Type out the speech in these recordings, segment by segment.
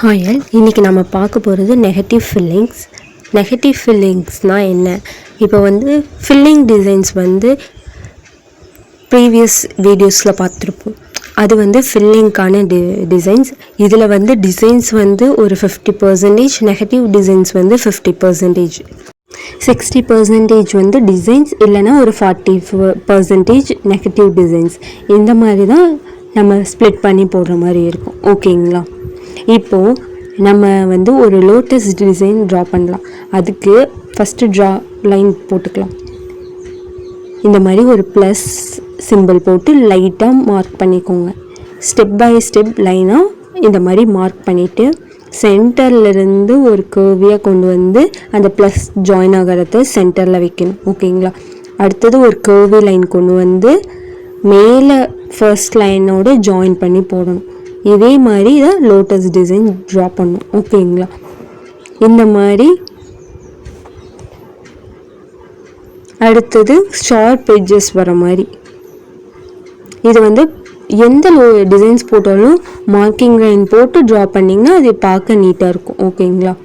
Hi, இன்றைக்கி நம்ம பார்க்க போகிறது நெகட்டிவ் ஃபில்லிங்ஸ். நெகட்டிவ் ஃபில்லிங்ஸ்னால் என்ன? இப்போ ஃபில்லிங் டிசைன்ஸ் ப்ரீவியஸ் வீடியோஸில் பார்த்துருப்போம். அது ஃபில்லிங்க்கான டிசைன்ஸ். இதில் டிசைன்ஸ் ஒரு 50%, நெகட்டிவ் டிசைன்ஸ் 50%, 60% டிசைன்ஸ், இல்லைனா ஒரு 40% நெகட்டிவ் டிசைன்ஸ். இந்த மாதிரி தான் நம்ம ஸ்ப்ளிட் பண்ணி போடுற மாதிரி இருக்கும். ஓகேங்களா? இப்போது நம்ம ஒரு லோட்டஸ் டிசைன் ட்ரா பண்ணலாம். அதுக்கு ஃபஸ்ட்டு ட்ரா லைன் போட்டுக்கலாம். இந்த மாதிரி ஒரு ப்ளஸ் சிம்பிள் போட்டு லைட்டாக மார்க் பண்ணிக்கோங்க. ஸ்டெப் பை ஸ்டெப் லைனாக இந்த மாதிரி மார்க் பண்ணிவிட்டு சென்டர்லேருந்து ஒரு கர்வியாக கொண்டு அந்த ப்ளஸ் ஜாயின் ஆகிறத சென்டரில் வைக்கணும். ஓகேங்களா? அடுத்தது ஒரு கர்வி லைன் கொண்டு மேலே ஃபர்ஸ்ட் லைனோடு ஜாயின் பண்ணி போடணும். இதே மாதிரி தான் லோட்டஸ் டிசைன் ட்ரா பண்ணணும். ஓகேங்களா? இந்த மாதிரி அடுத்தது ஷார்ப் எட்ஜஸ் வர மாதிரி இது எந்த டிசைன்ஸ் போட்டாலும் மார்க்கிங் லைன் போட்டு ட்ரா பண்ணிங்கன்னா அது பார்க்க நீட்டாக இருக்கும். ஓகேங்களா?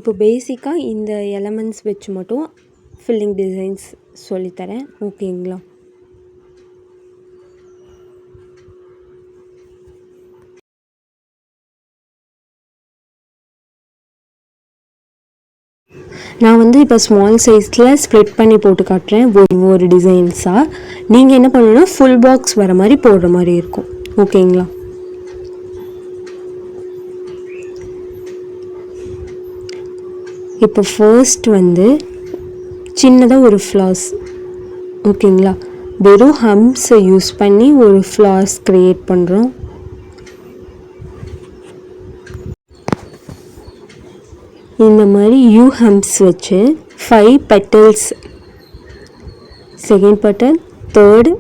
இப்போ பேசிக்காக இந்த எலமெண்ட்ஸ் வச்சு மட்டும் ஃபில்லிங் டிசைன்ஸ் சொல்லித்தரேன். ஓகேங்களா? நான் இப்போ ஸ்மால் சைஸில் ஸ்ப்ளிட் பண்ணி போட்டு காட்டுறேன் ஒவ்வொரு டிசைன்ஸாக. நீங்கள் என்ன பண்ணணும்னா ஃபுல் பாக்ஸ் வர மாதிரி போடுற மாதிரி இருக்கும். ஓகேங்களா? இப்போ ஃபர்ஸ்ட் சின்னதாக ஒரு ஃப்ளார்ஸ். ஓகேங்களா? வெறும் ஹம்ஸை யூஸ் பண்ணி ஒரு ஃப்ளார்ஸ் க்ரியேட் பண்ணுறோம். இந்த மாதிரி யூ ஹம்ப்ஸ் வச்சு 5 petals, second petal, third,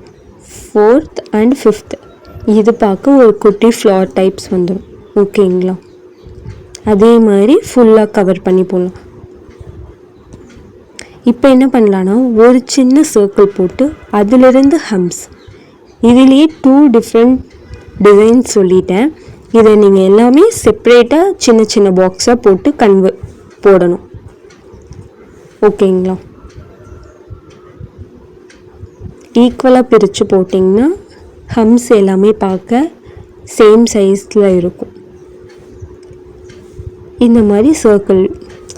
fourth and fifth, இது பார்க்க ஒரு குட்டி ஃப்ளார் டைப்ஸ் வந்துடும். ஓகேங்களா? அதே மாதிரி ஃபுல்லாக கவர் பண்ணி போடலாம். இப்போ என்ன பண்ணலான்னா ஒரு சின்ன சர்க்கிள் போட்டு அதிலிருந்து ஹம்ஸ், இதுலேயே 2 டிஃப்ரெண்ட் டிசைன்ஸ் சொல்லிட்டேன். இதை நீங்கள் எல்லாமே செப்ரேட்டாக சின்ன சின்ன பாக்ஸாக போட்டு போடணும். ஓகேங்களா? ஈக்குவலாக பிரித்து போட்டிங்கன்னா ஹம்ஸ் எல்லாமே பார்க்க சேம் சைஸில் இருக்கும். இந்த மாதிரி சர்க்கிள்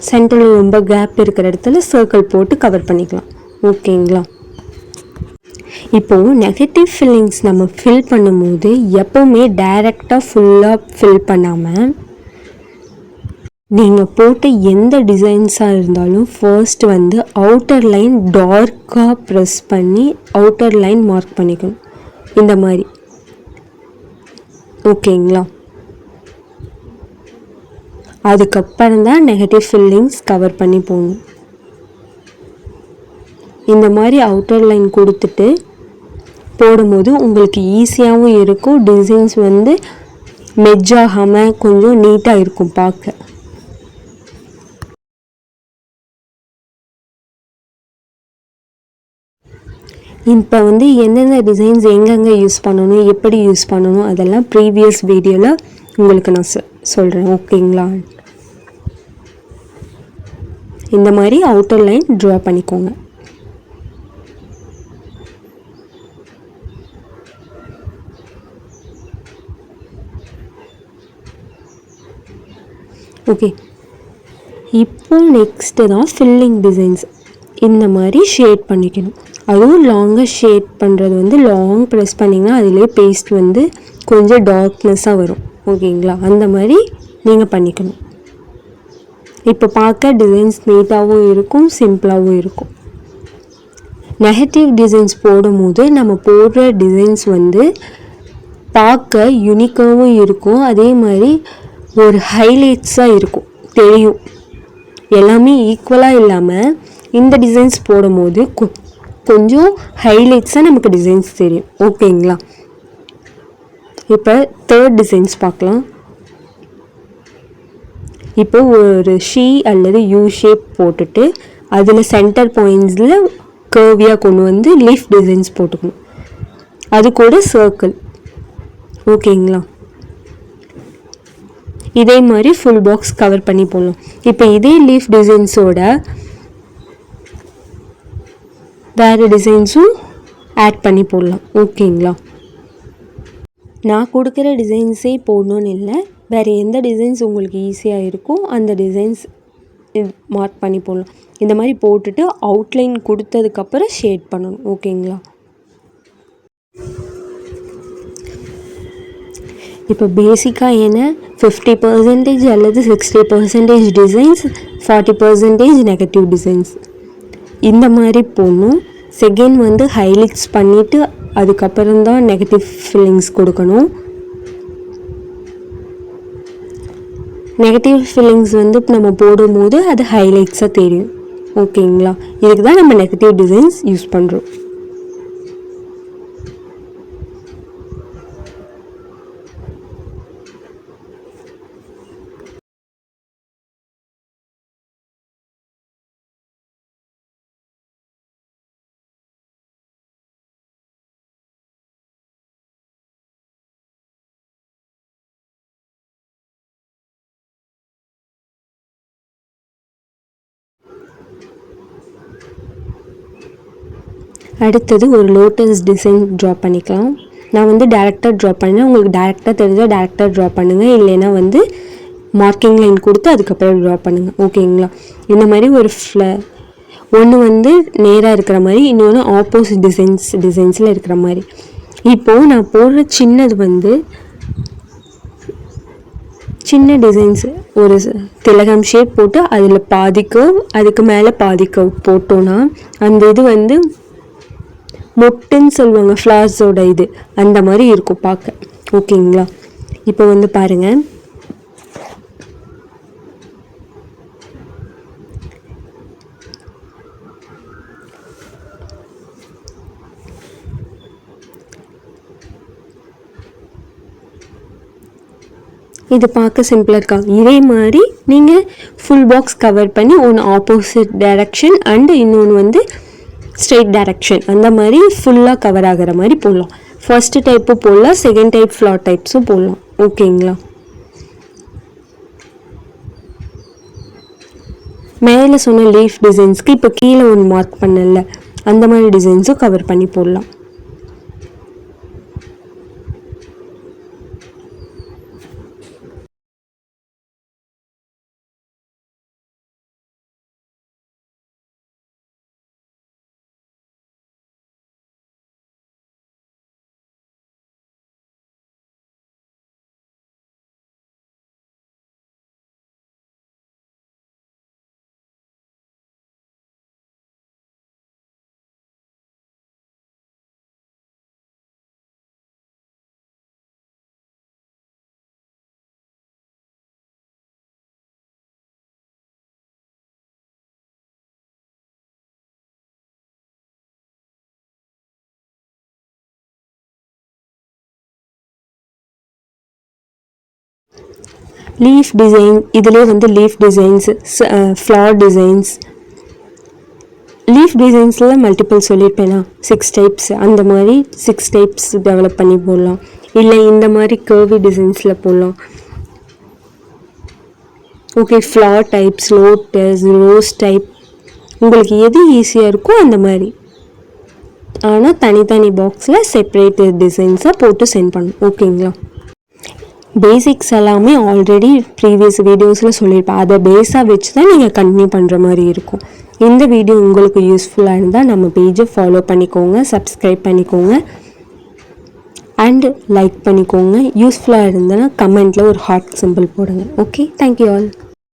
சென்டரில் ரொம்ப கேப் இருக்கிற இடத்துல சர்க்கிள் போட்டு கவர் பண்ணிக்கலாம். ஓகேங்களா? இப்போது நெகட்டிவ் ஃபில்லிங்ஸ் நம்ம ஃபில் பண்ணும்போது எப்போவுமே டைரெக்டாக ஃபுல்லாக ஃபில் பண்ணாமல் நீங்கள் போட்ட எந்த டிசைன்ஸாக இருந்தாலும் ஃபர்ஸ்ட் அவுட்டர் லைன் டார்க்காக ப்ரெஸ் பண்ணி அவுட்டர் லைன் மார்க் பண்ணிக்கணும். இந்த மாதிரி. ஓகேங்களா? அதுக்கப்புறம் தான் நெகட்டிவ் ஃபில்லிங்ஸ் கவர் பண்ணி போகணும். இந்த மாதிரி அவுட்டர் லைன் கொடுத்துட்டு போடும்போது உங்களுக்கு ஈஸியாகவும் இருக்கும். டிசைன்ஸ் மெட்ஜ் ஆகாமல் கொஞ்சம் நீட்டாக இருக்கும் பார்க்க. இப்போ எந்தெந்த டிசைன்ஸ் எங்கெங்கே யூஸ் பண்ணணும், எப்படி யூஸ் பண்ணணும், அதெல்லாம் ப்ரீவியஸ் வீடியோவில் உங்களுக்கு நான் சொல்கிறேன். ஓகேங்களா? இந்த மாதிரி அவுட்டர் லைன் ட்ரா பண்ணிக்கோங்க. ஓகே, இப்போ நெக்ஸ்ட்டு தான் ஃபில்லிங் டிசைன்ஸ். இந்த மாதிரி ஷேட் பண்ணிக்கணும். அதுவும் லாங்காக ஷேட் பண்ணுறது லாங் ப்ரெஸ் பண்ணிங்கன்னா அதிலே பேஸ்ட் கொஞ்சம் டார்க்னஸ்ஸாக வரும். ஓகேங்களா? அந்த மாதிரி நீங்கள் பண்ணிக்கணும். இப்போ பார்க்க டிசைன்ஸ் நீட்டாகவும் இருக்கும், சிம்பிளாகவும் இருக்கும். நெகட்டிவ் டிசைன்ஸ் போடும்போது நம்ம போடுற டிசைன்ஸ் பார்க்க யூனிக்காகவும் இருக்கும். அதே மாதிரி ஒரு ஹைலைட்ஸாக இருக்கும், தெரியும். எல்லாமே ஈக்குவலாக இல்லாமல் இந்த டிசைன்ஸ் போடும்போது கொஞ்சம் ஹைலைட்ஸாக நமக்கு டிசைன்ஸ் தெரியும். ஓகேங்களா? இப்போ தேர்ட் டிசைன்ஸ் பார்க்கலாம். இப்போ ஒரு ஷீ அல்லது யூ ஷேப் போட்டுட்டு அதில் சென்டர் பாயிண்ட்ஸில் கர்வியாக கொண்டு லீஃப் டிசைன்ஸ் போட்டுக்கணும். அது கூட சர்க்கிள். ஓகேங்களா. இதே மாதிரி ஃபுல் பாக்ஸ் கவர் பண்ணி போடலாம். இப்போ இதே லீஃப் டிசைன்ஸோட வேறு டிசைன்ஸும் ஆட் பண்ணி போடலாம். ஓகேங்களா. நான் கொடுக்குற டிசைன்ஸே போடணுன்னு இல்லை, வேறு எந்த டிசைன்ஸ் உங்களுக்கு ஈஸியாக இருக்கோ அந்த டிசைன்ஸ் மார்க் பண்ணி போடலாம். இந்த மாதிரி போட்டுட்டு அவுட்லைன் கொடுத்ததுக்கப்புறம் ஷேட் பண்ணணும். ஓகேங்களா. இப்போ பேசிக்காக என்ன 50% அல்லது 60% டிசைன்ஸ், 40% நெகட்டிவ் டிசைன்ஸ் இந்த மாதிரி போடணும். செகண்ட் வந்து ஹைலைட்ஸ் பண்ணிவிட்டு அதுக்கப்புறம் தான் நெகட்டிவ் ஃபில்லிங்ஸ் கொடுக்கணும். நெகட்டிவ் ஃபில்லிங்ஸ் வந்து நம்ம போடும்போது அது ஹைலைட்ஸாக தெரியும். ஓகேங்களா. இதுக்கு தான் நம்ம நெகட்டிவ் டிசைன்ஸ் யூஸ் பண்ணுறோம். அடுத்தது ஒரு லோட்டஸ் டிசைன் ட்ரா பண்ணிக்கலாம். நான் வந்து டேரெக்டாக ட்ரா பண்ணேன். உங்களுக்கு டேரெக்டாக தெரிஞ்சால் டேரெக்டாக ட்ரா பண்ணுங்கள், இல்லைன்னா வந்து மார்க்கிங் லைன் கொடுத்து அதுக்கப்புறம் ட்ரா பண்ணுங்கள். ஓகேங்களா. இந்த மாதிரி ஒரு ஒன்று வந்து நேராக இருக்கிற மாதிரி, இன்னொன்று ஆப்போசிட் டிசைன்ஸில் இருக்கிற மாதிரி. இப்போது நான் போடுற சின்னது வந்து சின்ன டிசைன்ஸ் ஒரு திலகம் ஷேப் போட்டு அதில் பாதிக்கவ் அதுக்கு மேலே பாதிக்கவ் போட்டோன்னா அந்த இது வந்து மொட்டுன்னு சொல்லுவாங்க, ஃப்ளார்ஸோட இது அந்த மாதிரி இருக்கும் பார்க்க. ஓகேங்களா. இப்போ வந்து பாருங்கள், இது பார்க்க சிம்பிளாக இருக்கா. இதே மாதிரி நீங்கள் ஃபுல் பாக்ஸ் கவர் பண்ணி ஒன்று ஆப்போசிட் டைரக்ஷன் அண்டு இன்னொன்று வந்து ஸ்ட்ரெயிட் டைரக்ஷன் அந்த மாதிரி ஃபுல்லாக கவர் ஆகிற மாதிரி போடலாம். ஃபர்ஸ்ட்டு டைப்பும் போடலாம், செகண்ட் டைப் ஃப்ளார் டைப்ஸும் போடலாம். ஓகேங்களா. மேலே சொன்ன லீஃப் டிசைன்ஸ்க்கு இப்போ கீழே ஒன்று மார்க் பண்ணல, அந்த மாதிரி டிசைன்ஸும் கவர் பண்ணி போடலாம். லீஃப் டிசைன் இதிலே வந்து leaf designs, flower designs, leaf டிசைன்ஸில் மல்டிபிள் சொல்லியிருப்பேனா 6 டைப்ஸ், அந்த மாதிரி 6 டைப்ஸ் டெவலப் பண்ணி போடலாம். இல்லை இந்த மாதிரி கர்வி டிசைன்ஸில் போடலாம். Okay, flower types, lotus, rose type, உங்களுக்கு எது ஈஸியாக இருக்கோ அந்த மாதிரி. ஆனால் தனித்தனி பாக்ஸில் செப்பரேட் டிசைன்ஸாக போட்டு சென்ட் பண்ணணும். ஓகேங்களா. பேசிக்ஸ் எல்லாமே ஆல்ரெடி ப்ரீவியஸ் வீடியோஸில் சொல்லியிருப்பேன். அதை பேஸாக வச்சு தான் நீங்கள் கண்டினியூ பண்ணுற மாதிரி இருக்கும். இந்த வீடியோ உங்களுக்கு யூஸ்ஃபுல்லாக இருந்தால் நம்ம பேஜை ஃபாலோ பண்ணிக்கோங்க, சப்ஸ்கிரைப் பண்ணிக்கோங்க அண்டு லைக் பண்ணிக்கோங்க. யூஸ்ஃபுல்லாக இருந்ததுன்னா கமெண்ட்டில் ஒரு ஹார்ட் சிம்பிள் போடுங்க. Okay, thank you all.